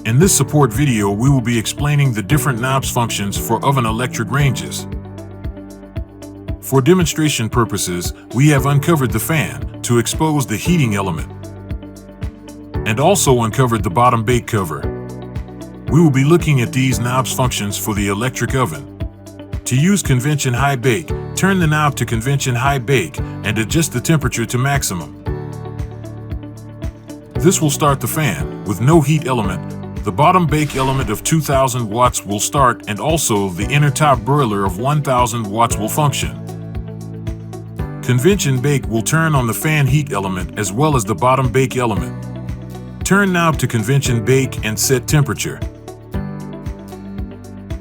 In this support video, we will be explaining the different knobs functions for oven electric ranges. For demonstration purposes, we have uncovered the fan to expose the heating element, and also uncovered the bottom bake cover. We will be looking at these knobs functions for the electric oven. To use convention high bake, turn the knob to convention high bake and adjust the temperature to maximum. This will start the fan with no heat element. The bottom bake element of 2000 watts will start, and also the inner top broiler of 1000 watts will function. Convention bake will turn on the fan heat element as well as the bottom bake element. Turn knob to convention bake and set temperature.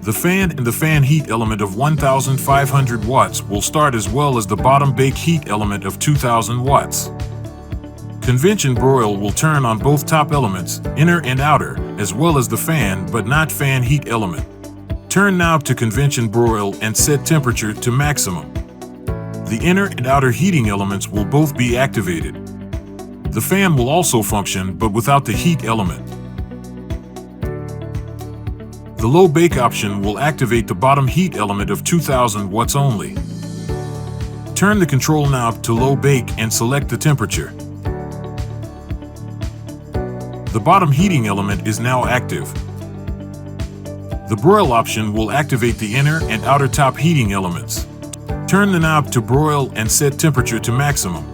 The fan and the fan heat element of 1500 watts will start as well as the bottom bake heat element of 2000 watts. Convention broil will turn on both top elements, inner and outer, as well as the fan but not fan heat element. Turn knob to convention broil and set temperature to maximum. The inner and outer heating elements will both be activated. The fan will also function but without the heat element. The low bake option will activate the bottom heat element of 2000 watts only. Turn the control knob to low bake and select the temperature. The bottom heating element is now active. The broil option will activate the inner and outer top heating elements. Turn the knob to broil and set temperature to maximum.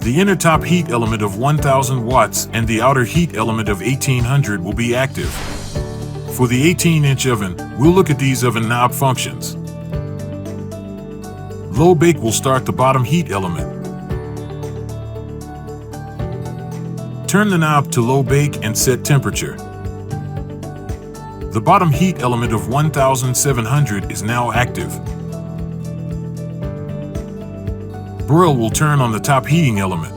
The inner top heat element of 1000 watts and the outer heat element of 1800 will be active. For the 18-inch oven, we'll look at these oven knob functions. Low bake will start the bottom heat element. Turn the knob to low bake and set temperature. The bottom heat element of 1700 is now active. Broil will turn on the top heating element.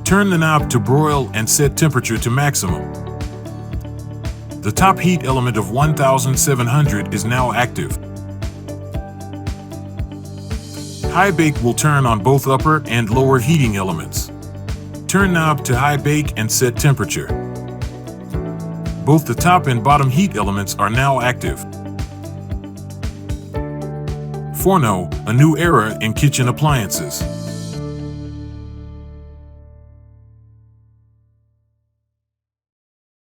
Turn the knob to broil and set temperature to maximum. The top heat element of 1700 is now active. High bake will turn on both upper and lower heating elements. Turn knob to high bake and set temperature. Both the top and bottom heat elements are now active. Forno, a new era in kitchen appliances.